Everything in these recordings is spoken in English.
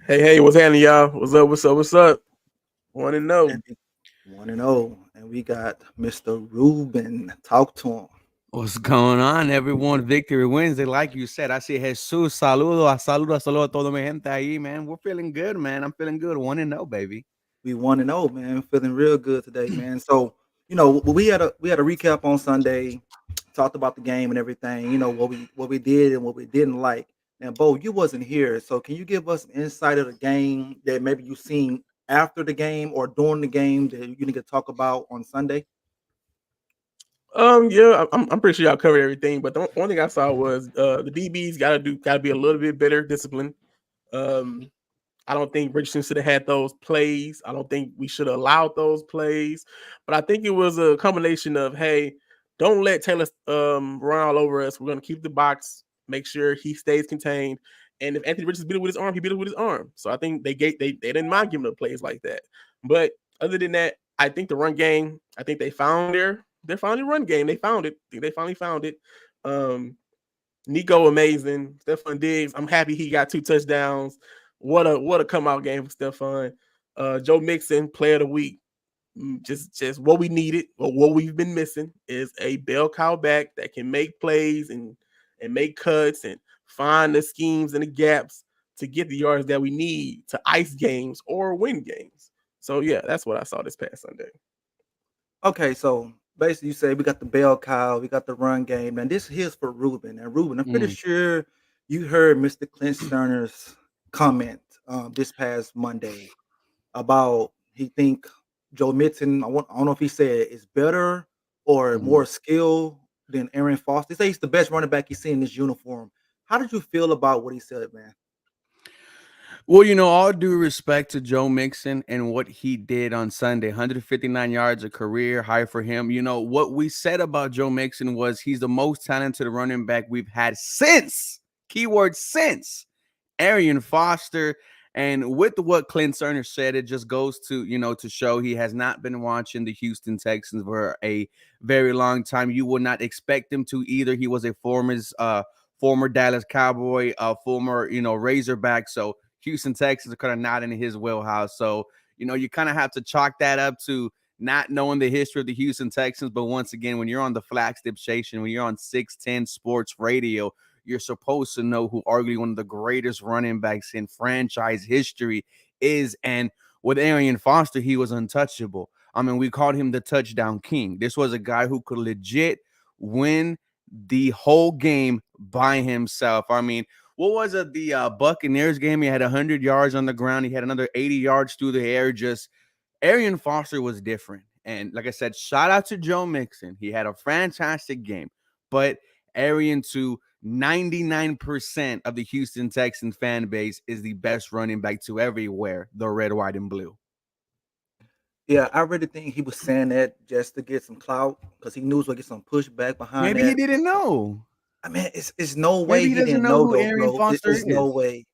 Hey, what's happening, y'all? What's up? Want to know? And 1-0, and we got Mr. Ruben. Talk to him. What's going on, everyone? Victory Wednesday, like you said. I see Jesus. Saludo a toda mi gente ahí, man. We're feeling good, man. I'm feeling good. 1-0, baby. We 1-0, man. Feeling real good today, man. So, we had a recap on Sunday, talked about the game and everything. What we did and what we didn't like. And Bo, you wasn't here, so can you give us an insight of the game that maybe you seen after the game or during the game that you need to talk about on Sunday? Yeah, I'm pretty sure y'all covered everything, but the one thing I saw was the DBs gotta be a little bit better disciplined. Um, I don't think Richardson should have had those plays. I don't think we should have allowed those plays, but I think it was a combination of hey, don't let Taylor run all over us. We're gonna keep the box, make sure he stays contained. And if Anthony Richardson beat it with his arm, he beat it with his arm. So I think they didn't mind giving up plays like that. But other than that, I think the run game, I think they found their finally run game. They found it. I think they finally found it. Um, Nico amazing. Stephon Diggs, I'm happy he got 2 touchdowns. What a come out game for Stephon. Joe Mixon, player of the week. Just what we needed or what we've been missing is a bell cow back that can make plays and make cuts and find the schemes and the gaps to get the yards that we need to ice games or win games. So yeah, that's what I saw this past Sunday. Okay, so basically you say we got the bell cow, we got the run game, and this here's for Ruben. And Ruben, I'm pretty Mm. sure you heard Mr. Clint Sterner's comment this past Monday about he think Joe Mixon. I don't know if he said is better or Mhm. more skill than Aaron Foster. He said he's the best running back he's seen in this uniform. How did you feel about what he said, man? Well, all due respect to Joe Mixon and what he did on Sunday, 159 yards, a career high for him. What we said about Joe Mixon was he's the most talented running back we've had since, keyword since, Arian Foster. And with what Clint Cerner said, it just goes to show he has not been watching the Houston Texans for a very long time. You would not expect him to either. He was a former Dallas Cowboy, former, Razorback. So Houston Texans are kind of not in his wheelhouse. So, you kind of have to chalk that up to not knowing the history of the Houston Texans. But once again, when you're on the flagship station, when you're on 610 Sports Radio, you're supposed to know who arguably one of the greatest running backs in franchise history is. And with Arian Foster, he was untouchable. I mean, we called him the touchdown king. This was a guy who could legit win the whole game by himself. I mean, what was it? The Buccaneers game, he had 100 yards on the ground. He had another 80 yards through the air. Just Arian Foster was different. And like I said, shout out to Joe Mixon. He had a fantastic game. But Arian, to 99% of the Houston Texans fan base, is the best running back to ever wear the red, white, and blue. Yeah, I really think he was saying that just to get some clout because he knew he was gonna get some pushback behind Maybe he that. didn't know. I mean, it's no way Maybe he he doesn't didn't know know who though, Arian bro. Foster It's no is. way.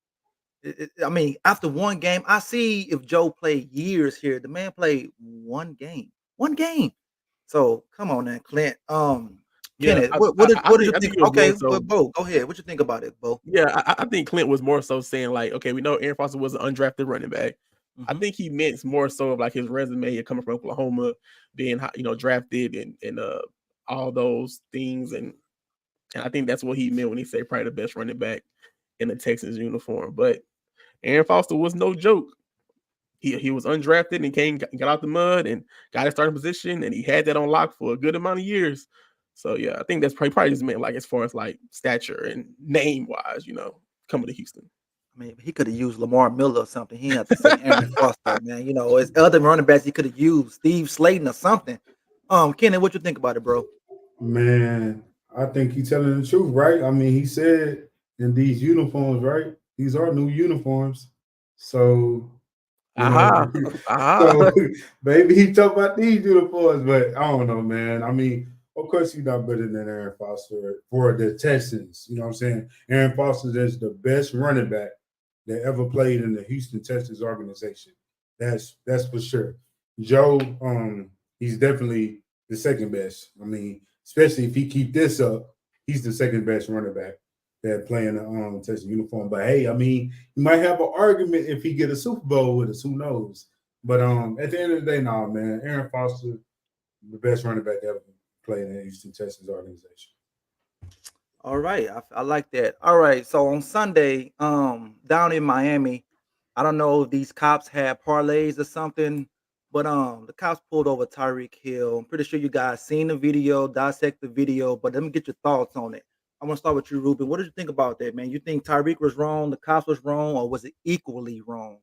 I mean, after one game, I see if Joe played years here. The man played one game, one game. So come on now, Clint. Yeah, Kenneth, I, what I, what did, I what did think you I think? think it was more Okay, so. Bo, go ahead. What you think about it, Bo? Yeah, I think Clint was more so saying like, okay, we know Aaron Foster was an undrafted running back. I Hmm. think he meant more so of like his resume coming from Oklahoma, being drafted and all those things, and I think that's what he meant when he said probably the best running back in the Texans uniform. But Aaron Foster was no joke. He was undrafted and got out the mud and got his starting position, and he had that on lock for a good amount of years. So yeah, I think that's probably just meant like as far as like stature and name wise, coming to Houston. I mean, he could have used Lamar Miller or something. He had to say Aaron Foster, man. As other running backs, he could have used Steve Slayton or something. Kenneth, what you think about it, bro? Man, I think he's telling the truth, right? I mean, he said in these uniforms, right? These are new uniforms. So, you know, Aha, aha. so maybe he talk about these uniforms, but I don't know, man. I mean, of course he's not better than Aaron Foster for the Texans. You know what I'm saying? Aaron Foster is the best running back that ever played in the Houston Texans organization. That's for sure. Joe, he's definitely the second best. I mean, especially if he keep this up, he's the second best running back. that play in the Texas uniform. But hey, I mean, you might have an argument if he get a Super Bowl with us. Who knows? But at the end of the day, nah, man, Aaron Foster, the best running back ever played in the Houston Texans organization. All right, I like that. All right, so on Sunday, down in Miami, I don't know if these cops had parlays or something, but the cops pulled over Tyreek Hill. I'm pretty sure you guys seen the video, dissect the video, but let me get your thoughts on it. I want to start with you, Ruben. What did you think about that, man? You think Tyreek was wrong, the cops was wrong, or was it equally wrong?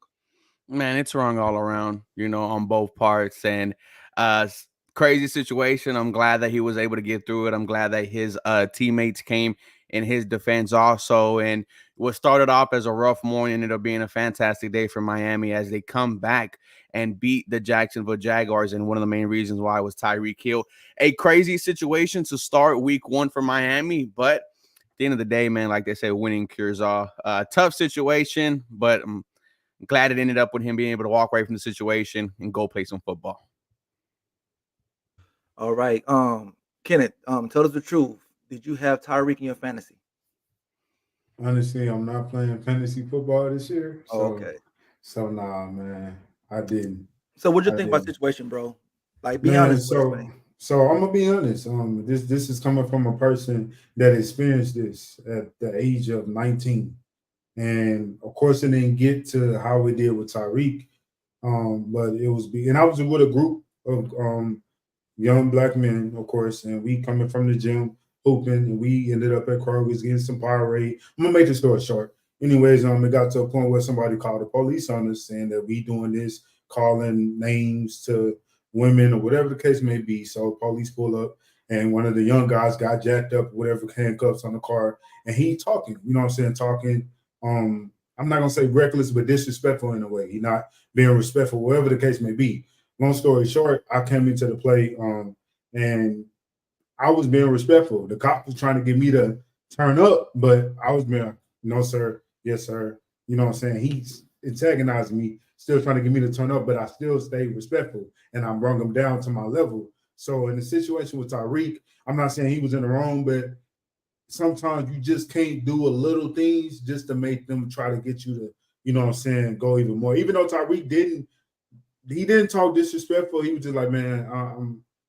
Man, it's wrong all around, on both parts. And crazy situation. I'm glad that he was able to get through it. I'm glad that his teammates came in his defense also. And what started off as a rough morning ended up being a fantastic day for Miami as they come back and beat the Jacksonville Jaguars. And one of the main reasons why was Tyreek Hill. A crazy situation to start week 1 for Miami, but at the end of the day, man, like they say, winning cures all. Tough situation, but glad it ended up with him being able to walk away from the situation and go play some football. All right. Kenneth, tell us the truth. Did you have Tyreek in your fantasy? Honestly, I'm not playing fantasy football this year. Oh, okay. So nah, man. I didn't. So what do you I think about the didn't. situation, bro? Like, be Man, honest with us, man. so I'm gonna be honest. This is coming from a person that experienced this at the age of 19. And of course it didn't get to how we did with Tyreek. But it was and I was with a group of young black men, of course, and we coming from the gym hooping, and we ended up at Kroger's getting some Powerade. I'm gonna make the story short. Anyways, it got to a point where somebody called the police on us saying that we doing this, calling names to women or whatever the case may be. So police pull up, and one of the young guys got jacked up, whatever, handcuffs on the car, and he talking, you know what I'm saying, talking. I'm not gonna say reckless, but disrespectful in a way. He not being respectful, whatever the case may be. Long story short, I came into the play, and I was being respectful. The cop was trying to get me to turn up, but I was being, no, sir, yes, sir. You know what I'm saying? He's antagonizing me, still trying to get me to turn up, but I still stayed respectful, and I brought him down to my level. So in the situation with Tyreek, I'm not saying he was in the wrong, but sometimes you just can't do a little things just to make them try to get you to, you know what I'm saying, go even more. Even though Tyreek didn't talk disrespectful. He was just like, man,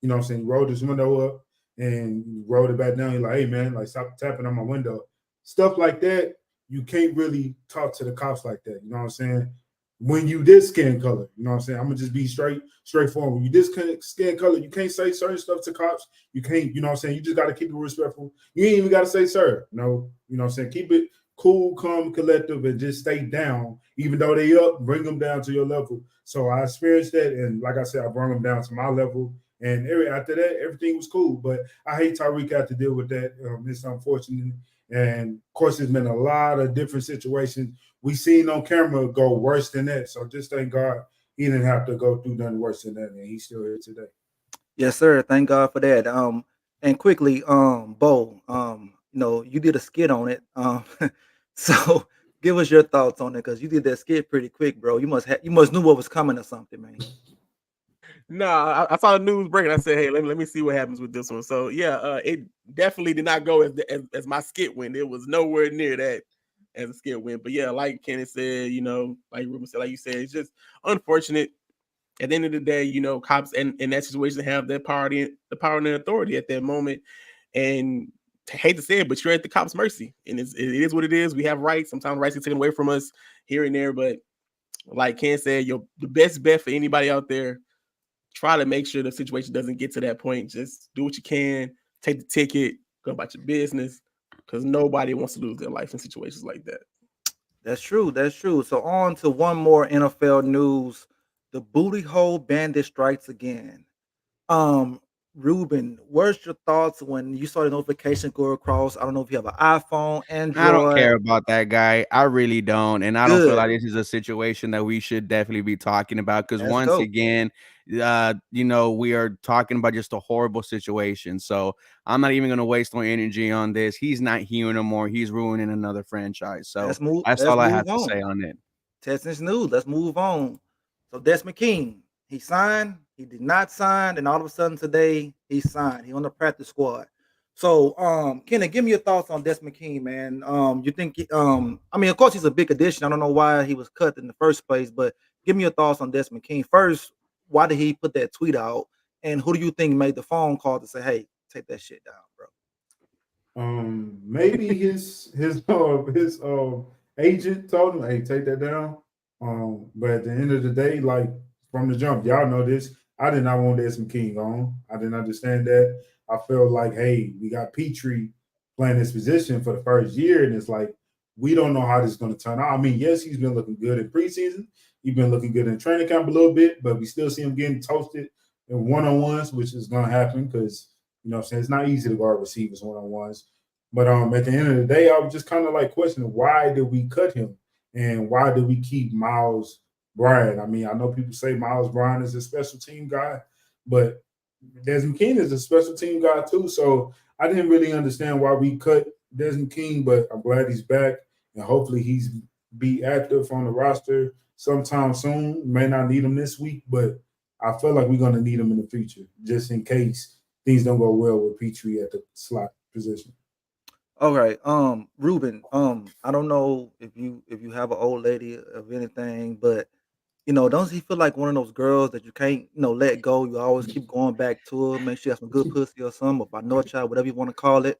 you know what I'm saying, he rolled his window up and rolled it back down. He's like, hey, man, like, stop tapping on my window. Stuff like that, you can't really talk to the cops like that. You know what I'm saying? When you this skin color, you know what I'm saying? I'm going to just be straightforward. When you this skin color, you can't say certain stuff to cops. You can't, you know what I'm saying? You just got to keep it respectful. You ain't even got to say, sir. No, you know what I'm saying? Keep it cool, calm, collective, and just stay down. Even though they up, bring them down to your level. So I experienced that, and like I said, I brought them down to my level. And after that, everything was cool. But I hate Tyreek had to deal with that. It's unfortunate. And of course, there's been a lot of different situations we seen on camera go worse than that. So just thank God he didn't have to go through nothing worse than that, and he's still here today. Yes, sir. Thank God for that. And quickly, Bo, you did a skit on it. So give us your thoughts on it because you did that skit pretty quick, bro. You must knew what was coming or something, man. No, I saw the news break and I said, hey, let me see what happens with this one. So yeah, it definitely did not go as my skit went. It was nowhere near that as a skit went. But yeah, like Kenneth said, like Ruben said, like you said, it's just unfortunate. At the end of the day, cops in that situation have the power and the authority at that moment. And I hate to say it, but you're at the cops' mercy. And it is what it is. We have rights. Sometimes rights get taken away from us here and there. But like Ken said, the best bet for anybody out there, try to make sure the situation doesn't get to that point. Just do what you can, take the ticket, go about your business, because nobody wants to lose their life in situations like that. That's true. That's true. So on to one more NFL news. The booty hole bandit strikes again. Um, Ruben, what's your thoughts when you saw the notification go across? I don't know if you have an iPhone, I don't Android. care about that guy. I really don't. And I don't feel Good. like this is a situation that we should definitely be talking about because Let's once go. again, we are talking about just a horrible situation. So I'm not even going to waste my energy on this. He's not here no more. He's ruining another franchise. So that's Let's all I have move to on. say on it. Texans news. Let's move on. So Desmond King, he signed, he did not sign, and all of a sudden today he signed. He on the practice squad. So, Kenny, give me your thoughts on Desmond King, man. You think, I mean, of course, he's a big addition. I don't know why he was cut in the first place, but give me your thoughts on Desmond King. First, why did he put that tweet out? And who do you think made the phone call to say, hey, take that shit down, bro? Maybe his agent told him, "Hey, take that down." But at the end of the day, like from the jump, y'all know this. I did not want Desmond King on. I didn't understand that. I felt like, hey, we got Petrie playing this position for the first year, and it's like we don't know how this is going to turn out. I mean, yes, he's been looking good in preseason. He's been looking good in training camp a little bit, but we still see him getting toasted in one-on-ones, which is going to happen because you know what I'm saying? It's not easy to guard receivers one-on-ones. But at the end of the day, I was just kind of like questioning why did we cut him and why did we keep Miles Bryant? I mean, I know people say Miles Bryant is a special team guy, but Desmond King is a special team guy too. So I didn't really understand why we cut Desmond King, but I'm glad he's back and hopefully he's be active on the roster sometime soon. May not need him this week, but I feel like we're going to need him in the future just in case things don't go well with Petrie at the slot position. All right. Ruben, I don't know if you have an old lady of anything, but don't he feel like one of those girls that you can't, let go? You always keep going back to her, make sure you have some good pussy or something, or by no child, whatever you want to call it.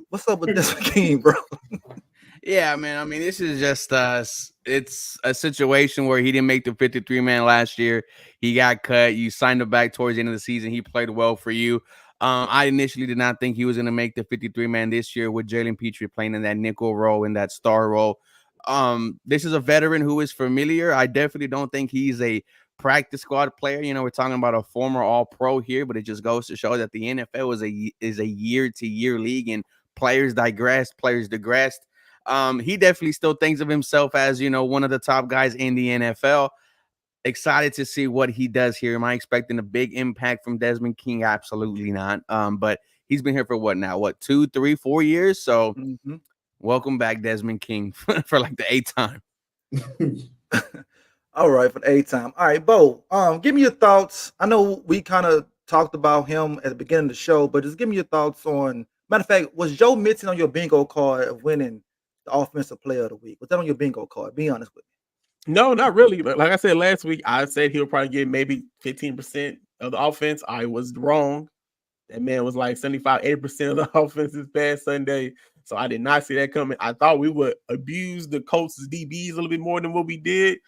What's up with this King, bro? Yeah, man. I mean, this is just it's a situation where he didn't make the 53-man last year. He got cut. You signed him back towards the end of the season. He played well for you. I initially did not think he was going to make the 53-man this year with Jalen Petrie playing in that nickel role, in that star role. This is a veteran who is familiar. I definitely don't think he's a practice squad player. We're talking about a former All-Pro here, but it just goes to show that the NFL is a year-to-year league, and players digress, players digressed. He definitely still thinks of himself as, one of the top guys in the NFL. Excited to see what he does here. Am I expecting a big impact from Desmond King? Absolutely not. But he's been here for what now? 2, 3, 4 years? So welcome back, Desmond King, for like the 8th time. All right, for the 8th time. All right, Bo, give me your thoughts. I know we kind of talked about him at the beginning of the show, but just give me your thoughts on, matter of fact, was Joe Mixon on your bingo card of winning the offensive player of the week? Was that on your bingo card? Be honest with me. No, not really. But like I said last week, I said he'll probably get maybe 15% of the offense. I was wrong. That man was like 75, 80% of the offense this past Sunday. So I did not see that coming. I thought we would abuse the Colts' DBs a little bit more than what we did.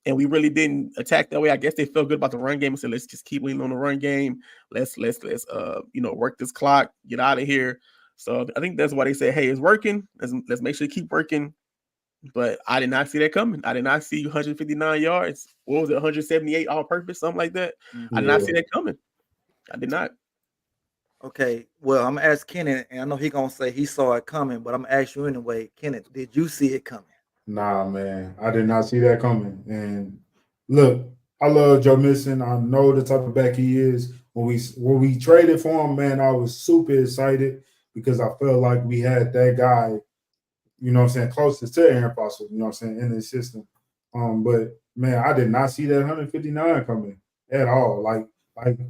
And we really didn't attack that way. I guess they felt good about the run game and said, let's just keep leaning on the run game. Let's work this clock, get out of here. So I think that's why they say, hey, it's working. Let's make sure to keep working. But I did not see that coming. I did not see 159 yards. What was it, 178 all purpose, something like that? I did not see that coming. I did not. Okay, well, I'm gonna ask Kenneth, and I know he's gonna say he saw it coming, but I'm gonna ask you anyway. Kenneth, did you see it coming? Nah, man, I did not see that coming. And look, I love Joe Mixon. I know the type of back he is. When we traded for him, man, I was super excited because I felt like we had that guy, closest to Aaron Foster, in the system. But man, I did not see that 159 coming at all. Like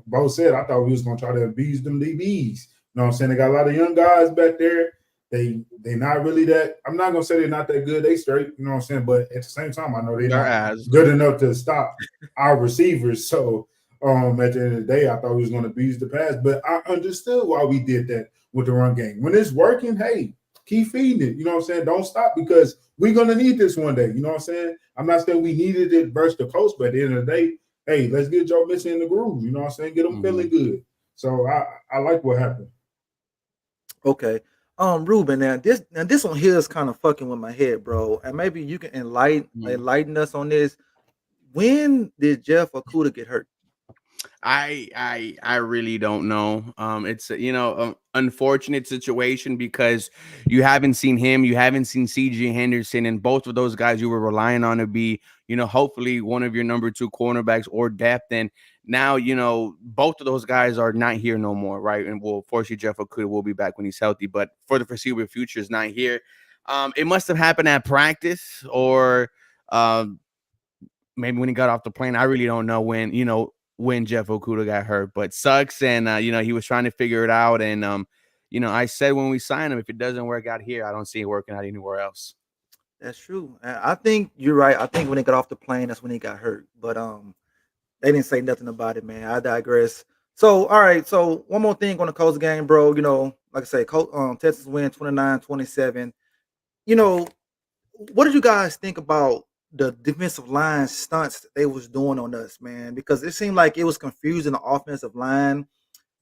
Bo said, I thought we was gonna try to abuse them DBs. They got a lot of young guys back there. They not really that. I'm not gonna say they're not that good. They straight, but at the same time, I know they're not good enough to stop our receivers. So at the end of the day, I thought we was gonna abuse the pass, but I understood why we did that with the run game. When it's working, hey, keep feeding it. Don't stop because we're gonna need this one day. I'm not saying we needed it versus the Colts, but at the end of the day, hey, let's get Joe Mixon in the groove. Get him feeling good. So I like what happened. Okay. Ruben, now this one here is kind of fucking with my head, bro. And maybe you can enlighten us on this. When did Jeff Okudah get hurt? I really don't know. It's unfortunate situation because you haven't seen him, you haven't seen CJ Henderson, and both of those guys you were relying on to be, hopefully one of your number 2 cornerbacks or depth. And now, both of those guys are not here no more, right? And well, fortunately, Jeff Okudah will be back when he's healthy, but for the foreseeable future is not here. It must have happened at practice or maybe when he got off the plane. I really don't know when, when Jeff Okudah got hurt, but sucks. And, he was trying to figure it out. And, I said when we signed him, if it doesn't work out here, I don't see it working out anywhere else. That's true. I think you're right. I think when he got off the plane, that's when he got hurt. But they didn't say nothing about it, man. I digress. So, all right. So, one more thing on the Colts game, bro. Like I say, Texas win 29-27. What did you guys think about the defensive line stunts that they was doing on us, man? Because it seemed like it was confusing the offensive line.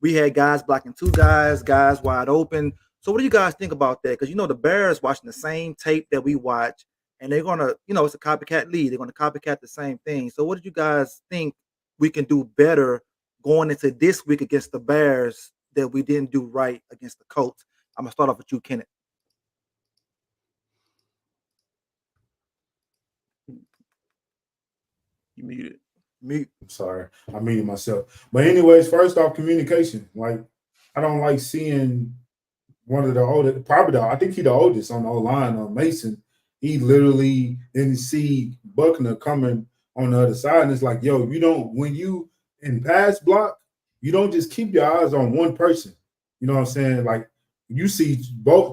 We had guys blocking two guys wide open. So what do you guys think about that? Because the Bears watching the same tape that we watch, and they're gonna, it's a copycat lead. They're gonna copycat the same thing. So what did you guys think we can do better going into this week against the Bears that we didn't do right against the Colts? I'm gonna start off with you, Kenneth. You muted. Mute. I'm sorry, I muted myself. But anyways, first off, communication. Like, I don't like seeing one of the oldest, I think he's the oldest on the O-line, Mason. He literally didn't see Buckner coming on the other side. And it's like, yo, when you in pass block, you don't just keep your eyes on one person. You know what I'm saying? Like, you see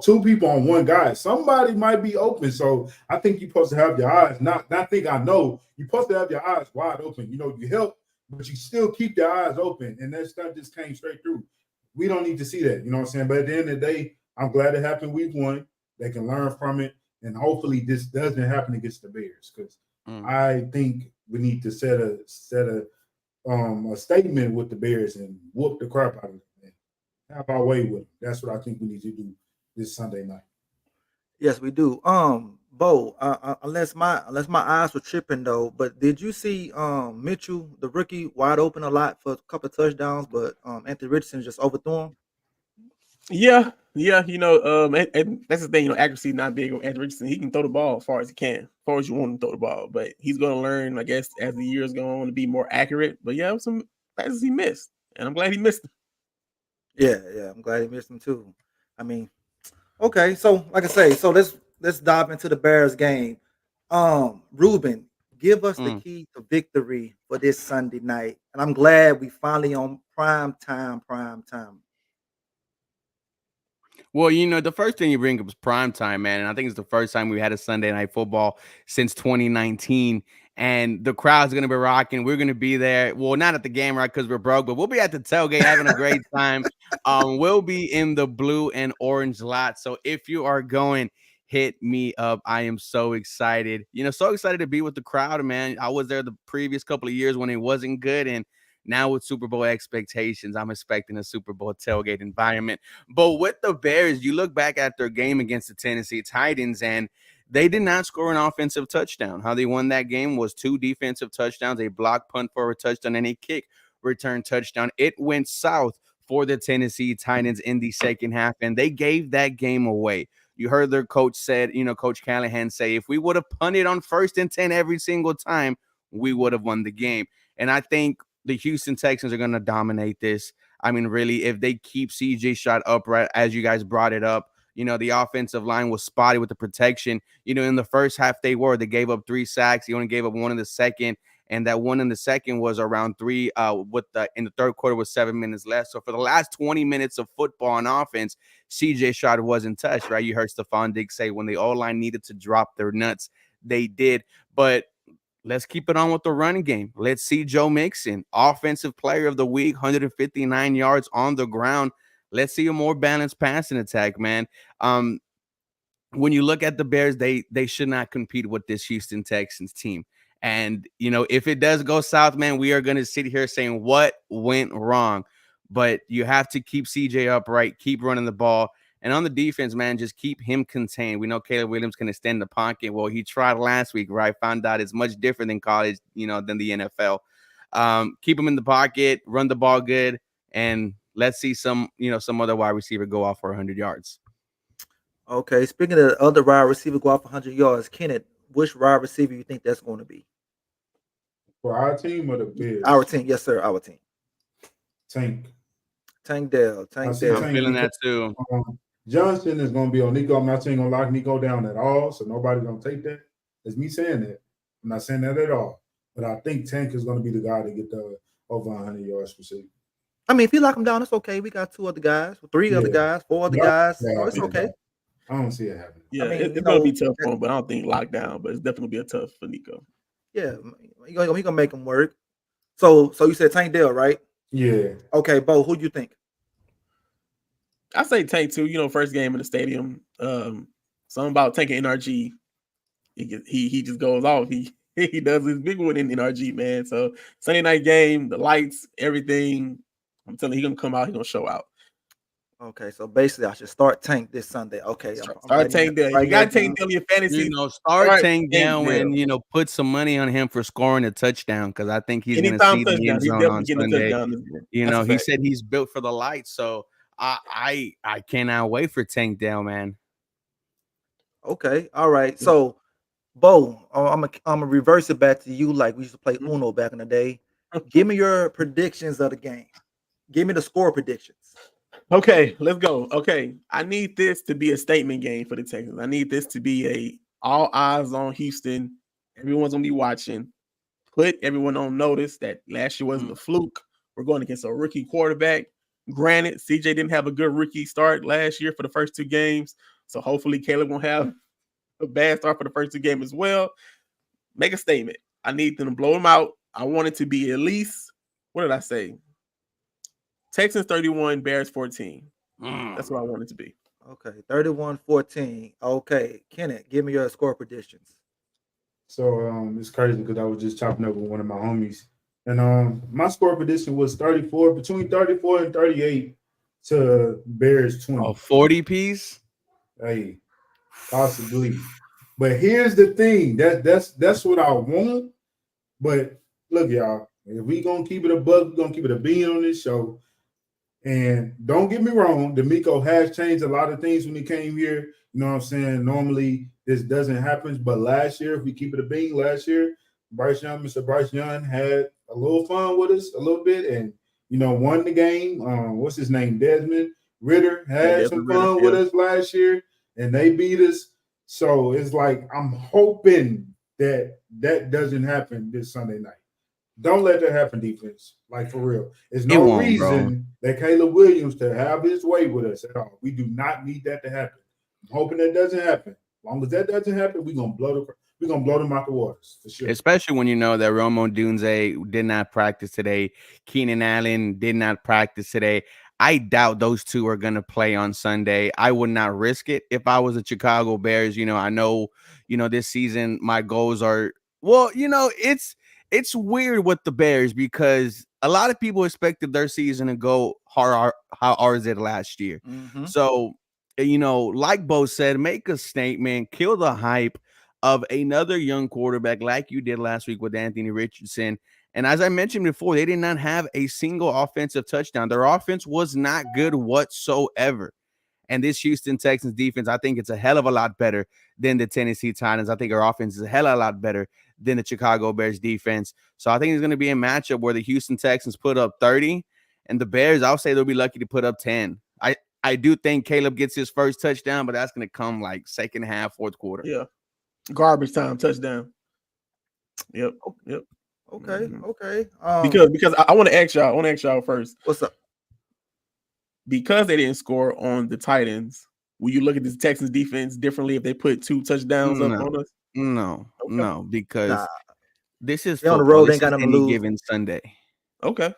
two people on one guy. Somebody might be open. So I think you're supposed to have your eyes, you're supposed to have your eyes wide open. You help, but you still keep your eyes open. And that stuff just came straight through. We don't need to see that. You know what I'm saying? But at the end of the day, I'm glad it happened week 1. They can learn from it. And hopefully this doesn't happen against the Bears, because I think we need to set a statement with the Bears and whoop the crap out of them. Have our way with them. That's what I think we need to do this Sunday night. Yes, we do. Bo, unless my eyes were tripping though, but did you see Mitchell, the rookie, wide open a lot for a couple of touchdowns, but Anthony Richardson just overthrew him? Yeah. And that's the thing, accuracy not big on Anthony Richardson. He can throw the ball as far as he can, as far as you want him to throw the ball, but he's going to learn, I guess, as the years go on to be more accurate. But yeah, some passes he missed, and I'm glad he missed them. Yeah, I'm glad he missed them too. I mean, okay, so like I say, so let's dive into the Bears game. Ruben, give us the key to victory for this Sunday night, and I'm glad we finally on prime time. Well, the first thing you bring up is prime time, man. And I think it's the first time we had a Sunday night football since 2019. And the crowd's going to be rocking. We're going to be there. Well, not at the game, right, because we're broke, but we'll be at the tailgate having a great time. We'll be in the blue and orange lot. So if you are going, hit me up. I am so excited. So excited to be with the crowd, man. I was there the previous couple of years when it wasn't good. And now with Super Bowl expectations, I'm expecting a Super Bowl tailgate environment. But with the Bears, you look back at their game against the Tennessee Titans, and they did not score an offensive touchdown. How they won that game was 2 defensive touchdowns, a block punt for a touchdown, and a kick return touchdown. It went south for the Tennessee Titans in the second half, and they gave that game away. You heard their coach said, Coach Callahan say, if we would have punted on 1st and 10 every single time, we would have won the game. And I think the Houston Texans are going to dominate this. I mean, really, if they keep CJ Stroud upright, as you guys brought it up, the offensive line was spotty with the protection. In the first half, they gave up 3 sacks. He only gave up 1 in the second. And that 1 in the second was around 3 in the third quarter with 7 minutes left. So for the last 20 minutes of football on offense, CJ Stroud wasn't touched, right? You heard Stephon Diggs say when the O-line needed to drop their nuts, they did. But let's keep it on with the running game. Let's see Joe Mixon, Offensive Player of the Week, 159 yards on the ground. Let's see a more balanced passing attack, man. When you look at the Bears, they should not compete with this Houston Texans team. And, if it does go south, man, we are going to sit here saying what went wrong. But you have to keep CJ upright, keep running the ball. And on the defense, man, just keep him contained. We know Caleb Williams can extend the pocket. Well, he tried last week, right? Found out it's much different than college, than the NFL. Keep him in the pocket, run the ball good, and let's see some other wide receiver go off for 100 yards. Okay, speaking of the other wide receiver go off 100 yards, Kenneth, which wide receiver you think that's going to be? For our team or the Bears? Our team, yes, sir, our team. Tank Dell. I'm feeling that too. Johnson is going to be on Nico. I'm not saying going to lock Nico down at all, so nobody's going to take that. It's me saying that. I'm not saying that at all. But I think Tank is going to be the guy to get the over 100 yards receiving. I mean, if you lock him down, it's okay. We got 2 other guys, 3 other Yeah. guys, 4 other But guys. yeah, So it's okay. I don't see it happening. Yeah, I mean, it's you gonna know, be tough for him, but I don't think lockdown. But it's definitely be a tough for Nico. yeah, he gonna make him work. So you said Tank Dell, right? Yeah. Okay, Bo, who do you think? I say Tank too. You know, first game in the stadium. Something about taking NRG. He just goes off. He does his big one in NRG, man. So Sunday night game, the lights, everything. I'm telling you, he gonna come out. He gonna show out. Okay, so basically, I should start Tank this Sunday. Okay, I'm Start Tank Dell. If you got Tank Dell in your fantasy, Start Tank down Dell. and put some money on him for scoring a touchdown because I think he's going to Anytime see the touchdown, end he's zone definitely on getting a Sunday. touchdown this game. He said he's built for the lights, so I cannot wait for Tank Dell, man. Okay, all right. So, Bo, I'm gonna reverse it back to you like we used to play Uno back in the day. Give me your predictions of the game. Give me the score predictions. Okay, let's go. Okay, I need this to be a statement game for the Texans. I need this to be a all eyes on Houston. Everyone's gonna be watching. Put everyone on notice that last year wasn't a fluke. We're going against a rookie quarterback. Granted, CJ didn't have a good rookie start last year for the first 2 games, so hopefully Caleb won't have a bad start for the first 2 games as well. Make a statement. I need them to blow them out. I want it to be at least, what did I say? Texans 31, Bears 14. That's what I want it to be. Okay, 31-14. Okay, Kenneth, give me your score predictions. So it's crazy because I was just chopping up with one of my homies, and my score prediction was between 34 and 38 to Bears 20. 40 piece. Hey, possibly. But here's the thing. That's what I want. But look, y'all, if we gonna keep it a buck, we're gonna keep it a bean on this show. And don't get me wrong, D'Amico has changed a lot of things when he came here. You know what I'm saying? Normally this doesn't happen, but last year, if we keep it a bean, last year, Mr. Bryce Young had a little fun with us a little bit and won the game. What's his name? Desmond Ritter had some fun with us last year, and they beat us. So it's like I'm hoping that doesn't happen this Sunday night. Don't let that happen, defense. Like, for real. There's no reason that Caleb Williams to have his way with us at all. We do not need that to happen. I'm hoping that doesn't happen. As long as that doesn't happen, we're gonna blow them out the waters for sure. Especially when you know that Romo Dunze did not practice today. Keenan Allen did not practice today. I doubt those 2 are going to play on Sunday. I would not risk it if I was the Chicago Bears. I know, this season my goals are, it's weird with the Bears because a lot of people expected their season to go how ours did last year. Mm-hmm. So, like Bo said, make a statement, kill the hype of another young quarterback like you did last week with Anthony Richardson. And as I mentioned before, they did not have a single offensive touchdown. Their offense was not good whatsoever. And this Houston Texans defense, I think it's a hell of a lot better than the Tennessee Titans. I think our offense is a hell of a lot better than the Chicago Bears defense. So I think it's going to be a matchup where the Houston Texans put up 30 and the Bears, I'll say they'll be lucky to put up 10. I do think Caleb gets his first touchdown, but that's going to come like second half, fourth quarter. Yeah. Garbage time touchdown. Yep. Okay. Because I want to ask y'all first. What's up? Because they didn't score on the Titans, will you look at this Texans defense differently if they put 2 touchdowns up on us? No, because this is on the road. Ain't got them to lose. Given Sunday. Okay.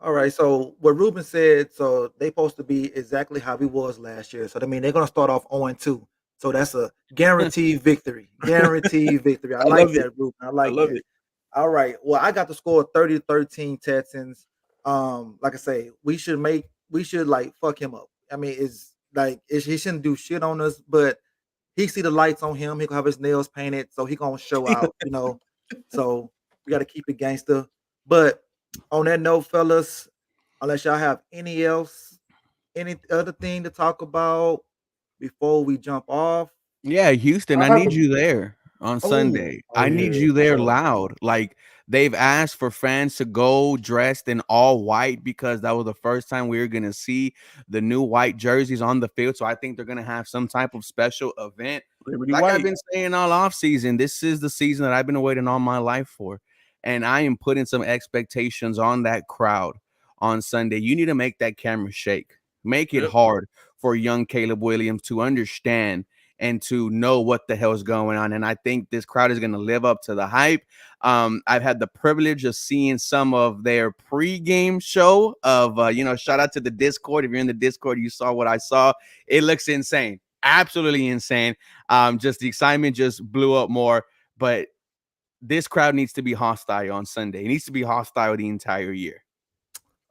All right. So what Ruben said, so they supposed to be exactly how we was last year. So I mean, they're gonna start off 0-2. So that's a guaranteed victory. Guaranteed victory. I like that, Ruben. I love it. All right. Well, I got the score 30-13 Texans. Like I say, we should like fuck him up. I mean, he shouldn't do shit on us, but he see the lights on him. He gonna have his nails painted, so he gonna show out. So we got to keep it gangster. But on that note, fellas, unless y'all have any other thing to talk about before we jump off. Yeah, Houston, I need you there on Sunday. I need you there loud. Like, they've asked for fans to go dressed in all white because that was the first time we were going to see the new white jerseys on the field. So I think they're going to have some type of special event. I've been saying all off season, this is the season that I've been waiting all my life for. and I am putting some expectations on that crowd on Sunday. You need to make that camera shake. Make it hard for young Caleb Williams to understand and to know what the hell is going on. And I think this crowd is going to live up to the hype. I've had the privilege of seeing some of their pregame show of, shout out to the Discord. If you're in the Discord, you saw what I saw. It looks insane. Absolutely insane. Just the excitement just blew up more. But this crowd needs to be hostile on Sunday. It needs to be hostile the entire year.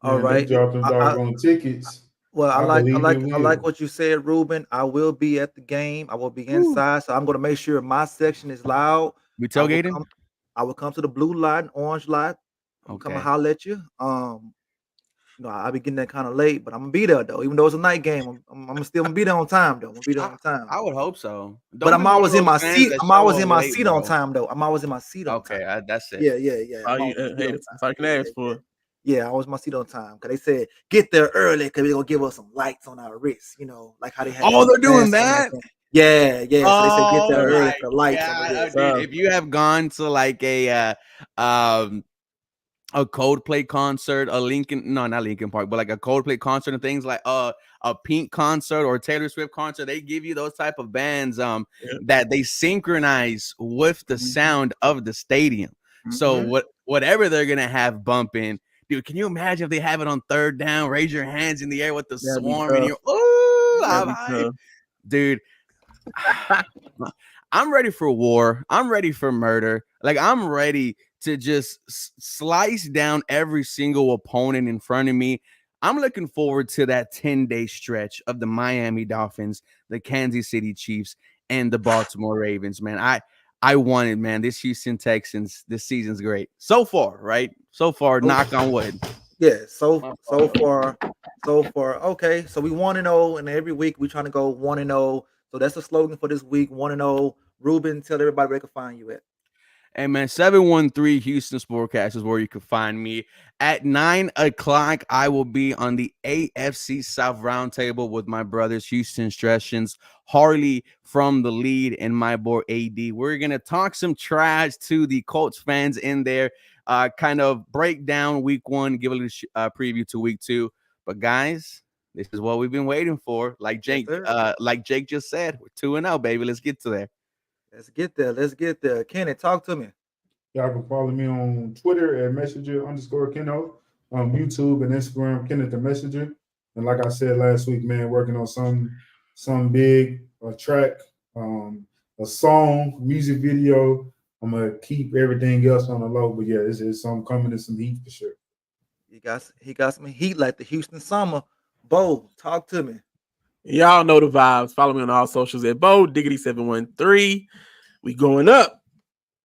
All Man, right. they dropped them doggone tickets. Well, I believe they will. like what you said, Ruben. I will be at the game. I will be inside, so I'm going to make sure my section is loud. We tailgating? I will come to the blue light and orange light. I'm come and holler at you. I'll be getting there kind of late, but I'm gonna be there though. Even though it's a night game, I'm still gonna be there on time though. I'm gonna be there on time. I would hope so. But I'm always in my seat. I'm always in my seat on time though. I'm always in my seat on time. Okay, that's it. Yeah. That's all you can ask for. Yeah, I always my seat on time because they said get there early because they're gonna give us some lights on our wrists. Like how they have. Oh, they're doing that. Yeah. So they said get there early for lights on the wrist. Dude, if you have gone to like a Coldplay concert, not Linkin Park, but like a Coldplay concert and things like a Pink concert or Taylor Swift concert, they give you those type of bands that they synchronize with the sound of the stadium. So whatever they're gonna have bumping, dude, can you imagine if they have it on third down? Raise your hands in the air with the swarm and you're dude. I'm ready for war. I'm ready for murder. Like I'm ready to just slice down every single opponent in front of me. I'm looking forward to that 10-day stretch of the Miami Dolphins, the Kansas City Chiefs, and the Baltimore Ravens, man. I want it, man. This Houston Texans, this season's great. So far, right? So far, knock on wood. Yeah, so far. Okay, so we 1-0, and every week we trying to go 1-0. So that's the slogan for this week, 1-0. Ruben, tell everybody where they can find you at. Hey, man, 713 Houston Sportcast is where you can find me. At 9 o'clock, I will be on the AFC South Roundtable with my brothers, Houston Streshins, Harley from the lead, and my boy AD. We're going to talk some trash to the Colts fans in there, kind of break down week 1, give a little preview to week 2. But, guys, this is what we've been waiting for. Like Jake just said, we're 2-0, baby. Let's get to there. Let's get there. Kenny, talk to me. Y'all can follow me on Twitter at messenger_Keno, YouTube and Instagram, Kenneth the Messenger. And like I said last week, man, working on some big track, a song, music video. I'm gonna keep everything else on the low, but yeah, it's something coming in some heat for sure. He got some heat like the Houston summer. Bo, talk to me. Y'all know the vibes. Follow me on all socials at Bo Diggity 713. We going up.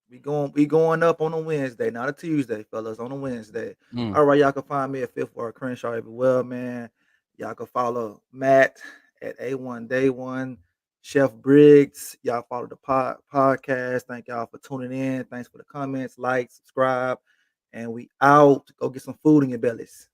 We going up on a Wednesday, not a Tuesday, fellas. On a Wednesday. All right, y'all can find me at Fifth or Crenshaw everywhere, man. Y'all can follow Matt at A1 Day One, Chef Briggs. Y'all follow the podcast. Thank y'all for tuning in. Thanks for the comments, like, subscribe, and we out. Go get some food in your bellies.